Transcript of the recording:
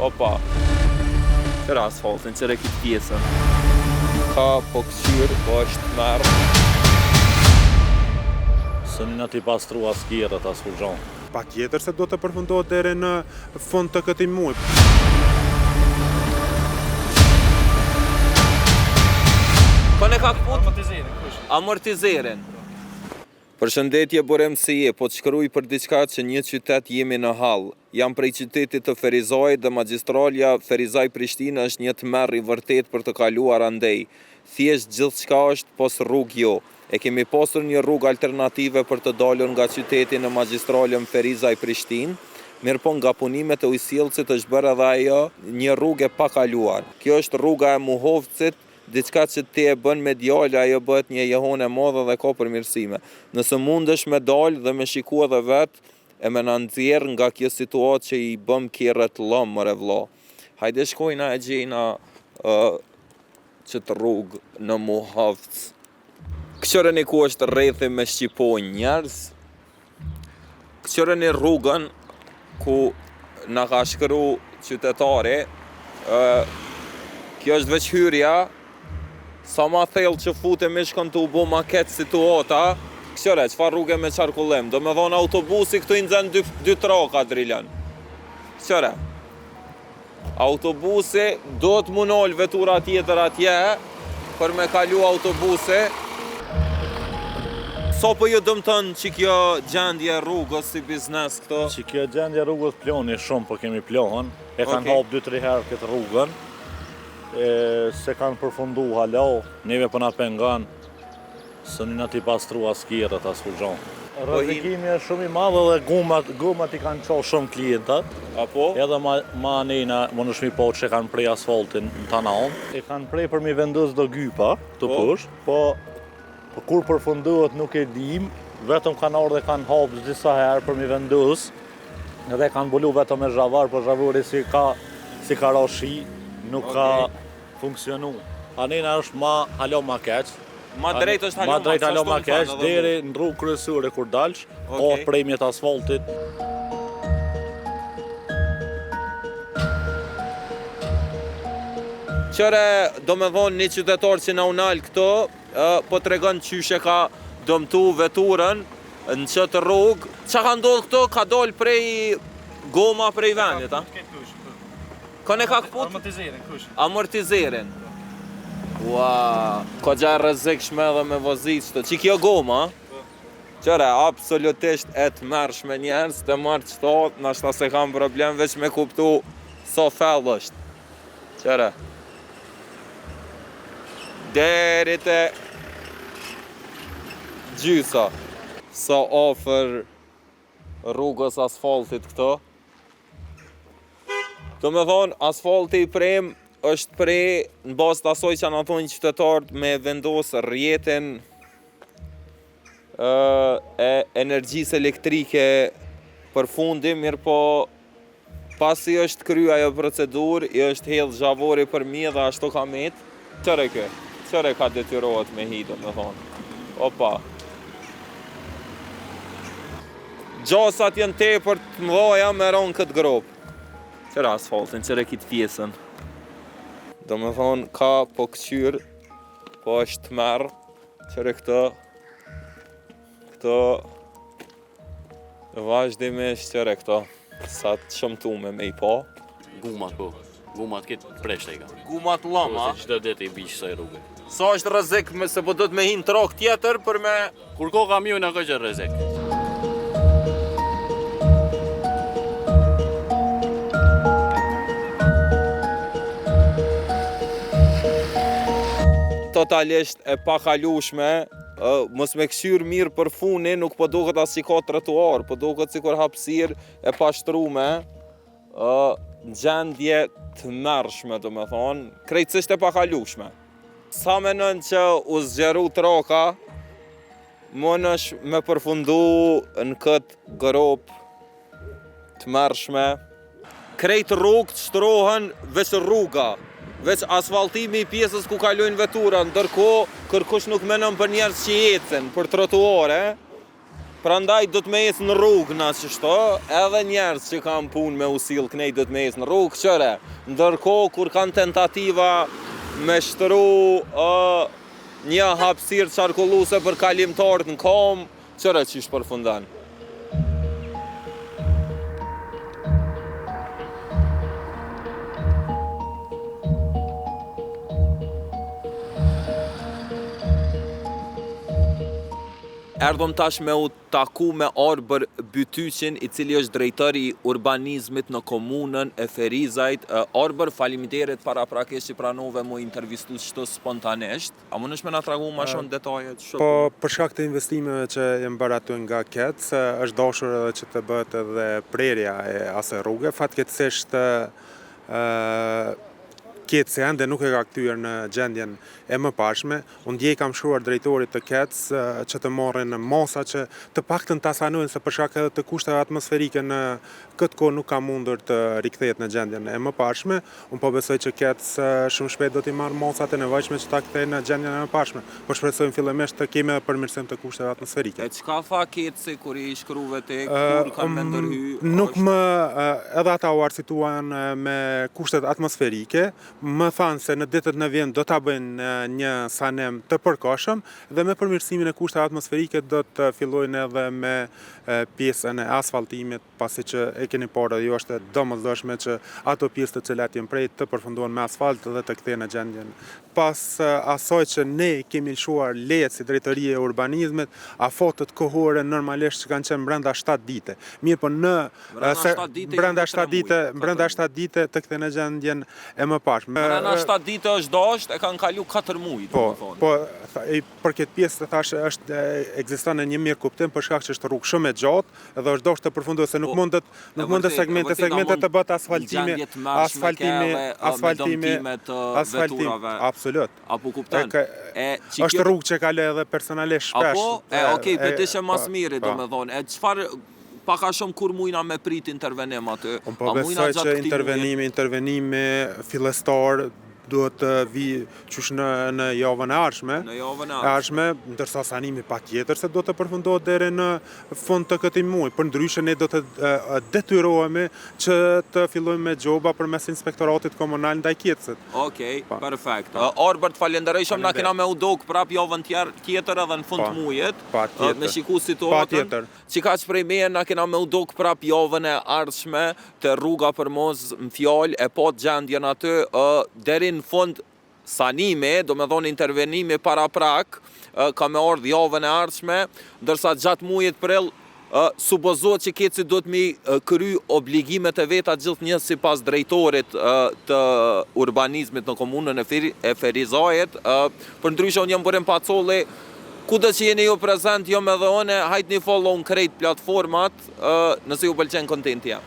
Opa. Qëra asfaltin, qëre këtë pjesën. Ka po këqyrë, po është merë. Së një ti pastru as kjerët, as fuxon. Pa tjetër se do të përfundohet deri në fund të këtij muaji. Kone ka këput? Amortizerin. Përshëndetje Boremësie, po të shkruaj për diçka që një qytet jemi në hall. Jam prej qytetit të Ferizaj dhe magjistralja Ferizaj-Prishtinë është një tmerr i vërtet për të kaluar andej. Thjesht gjithçka është pos rrugë jo. E kemi pasur një rrugë alternative për të dalur nga qyteti në magjistralën Ferizaj-Prishtinë, mirë po nga punimet e ujësillësit është bërë edhe ajo një rrugë e pakaluar. Kjo është rruga e Muhovcit, diçka që ti e bën mediale, ajo bëhet një jehon e madhe dhe ka përmirësime. Nëse mundesh me dalë dhe me shikua dhe vetë, e me në nxjerr nga kjo situatë që i bëm kjerët lëmë, mëre vlla. Hajde shkojna e gjejna qëtë rrugë në Muhovc. Këqërëni ku është rrethi me shqipojnë njerëz, këqërëni rrugën ku na ka shkru qytetari, kjo është veç hyrja, sa ma thellë që futemi shkon të u bo maket situata, këqëre, qëfar rrugë me qarkullim, do me dhonë autobusi këtu i nxen dy traka drilën. Këqëre, autobusi do të munol vetura tjetër atje, për me kalu autobusi. So po ju dëmton që kjo gjendje rrugës si biznes këto? Që kjo gjendje rrugës ploni shumë, po kemi plon. E kanë hap 2-3 herë këtë rrugën. Se kanë përfundu halo, neve po na pengan, së një ti pastru as kjerët, as fuxon. Rrezikimi është shumë i madh dhe gumat i kanë qohë shumë klientat. Apo? Edhe ma anejna, më në shmi po që kanë prej asfaltin në tanaon. E kanë prej për mi vendus do gypa, të push, po kur përfundohet nuk e dim, vetëm kanë orë dhe kanë hapë disa herë për mi vendus, edhe kanë bulu vetëm me zhavar, por zhavuri si ka rashi, nuk ka funksionu. Anena është halo ma keq. Ma drejt është halo ma keq, deri në rrugë kryesore kur dalsh, ka premjet asfaltit. Qëre, do me thonë një qytetar që na unal këto, po të regon qyshe ka dëmtu veturën në qëtë rrugë. Qa ka ndodhë këto? Ka dollë prej goma prej venit, a? Kone ka këput? Amortizerin, kush? Amortizerin. Ua, ka gja rrezikshme edhe me vozit qëto. Që kjo goma? Qëre, absolutisht e të mërsh me njerës, të marrë qëto, nashta se kam problem veç me kuptu so fell është. Qëre. Deri te gjysa. Sa ofër rrugës asfaltit këto. Do me thonë, asfalti i prem është prej në bazë të asoj që në thonë qytetarët me vendosë rjetin e energjisë elektrike për fundi, mirë po pasi është kry ajo procedur, i është hedhë zhavori për mi dhe ashtu ka metë. Qëre kë? Qëre ka detyrohet me hido, me thonë. Opa. Gjasat jenë te për të mdoja me ronë këtë gropë. Qëre asfaltin, qëre kitë pjesën. Do me thonë, ka po këqyrë, po është të merë. Qëre këto vazhdimisht qëre këto. Sa të shëmtume me i po. Gumat po. Gumat këtë preshte i ka. Gumat lama. Se qëtë deti i bishë saj rrugë. Sa është rrezik se po do të me hinë trok tjetër për me... Kur ko kamion ako që rrezik. Totalisht e pakalueshme, mos me këshyrë mirë për funi, nuk po duket as si ka trotuar, po duket si kur hapësirë e pashtrume, gjendje të mërshme, do me thonë, krejtësisht e pakalueshme. Sa menon që u zgjeru troka, mund është me përfundu në këtë grop të mërshme. Krejt rrugë të shtrohen veç rruga, veç asfaltimi i pjesës ku kalojnë vetura, ndërkohë kërkush nuk menon për njerëz që ecën, për trotuare. Prandaj do të me ecë në rrugë na qështo, edhe njerës që kanë punë me usill knej do të me ecë në rrugë, qëre. Ndërkohë kur kanë tentativa me shtru një hapësirë qarkulluese për kalimtarët në kom, qëre që ishë përfundan. Erdhëm tash me u taku me Arber Bytyqin, i cili është drejtori i urbanizmit në komunën e Ferizajt. Arber, faleminderit paraprakisht që pranove mu intervistu çto spontanisht. A mundesh me na tregu më shumë detajet? Po, për shkak të investimeve që janë bërë aty nga KEC, është dashur edhe që të bëhet edhe prerja e asaj rruge. Fatkeqësisht KEC ende nuk e ka kthyer në gjendjen e mëparshme. Unë dje kam shkruar drejtorit të KEC që të marrin masa që të paktën ta sanojnë se për shkak edhe të kushteve atmosferike në këtë kohë nuk ka mundur të rikthehet në gjendjen e mëparshme. Unë po besoj që KEC shumë shpejt do t'i marrë masat e nevojshme që ta kthejë në gjendjen e mëparshme. Po shpresojmë fillimisht të kemi edhe përmirësim të kushteve atmosferike. E çka tha KEC kur i shkruve tek kur kanë me ndërhy? Nuk më edhe ata u arsituan me kushtet atmosferike. Më thanë se në ditët në vijim do ta bëjnë një sanem të përkohshëm dhe me përmirësimin e kushteve atmosferike do të fillojnë edhe me pjesën e asfaltimit, pasi që e keni parë dhe jo është domosdoshme që ato pjesë të cilat janë prej të përfundohen me asfalt dhe të kthehen në gjendjen. Pas asaj që ne kemi lëshuar lejet si drejtorie e urbanizmit, afatet kohore normalisht që kanë qenë brenda 7 dite. Mirë, po në brenda 7 dite të kthehen në gjendjen e mëparshme. Brenda 7 dite është dashur, e kanë kalu 4 muaj, domethënë. Po, për këtë pjesë të thash është ekziston një mirë kuptim për shkak që është rrugë shumë e gjatë dhe është dashur të përfundohet se nuk mundet segmente të bëhet asfaltimi, absolut. Apo kupton? Është rrugë që kaloj edhe personalisht shpesh. Okej, pëtishe mas miri, domethënë. E çfarë paka shumë kur mujna me prit intervenim aty? Unë po besoj që intervenimi fillestar duhet të vi qysh në javën e ardhshme. Në javën e ardhshme, ndërsa sanimi patjetër se do të përfundohet deri në fund të këtij muaji. Përndryshe ne do të detyrohemi që të fillojmë me gjoba përmes inspektoratit komunal ndaj KEC-it. Okej, perfekt. Arber, falenderoj shumë, na kena me u dok prap javën tjetër edhe në fund të muajit. Me shiku situatën. Çka prej meje na kena me u dok prap javën e ardhshme te rruga Përmoz në fjalë e pa gjendjen aty deri në fund sanime, do me thonë intervenimi para prak, ka me ardhë javën e ardhshme, ndërsa gjatë muajit prill supozohet që KEC do të mi kry obligimet e veta gjithnjë sipas drejtorit të urbanizmit në komunën e Ferizajt. Përndryshe unë jam Burim Pacolli, kudo që jeni ju prezent, jo me dhe one, hajt një follow në krejt platformat, nëse ju pëlqen kontentja.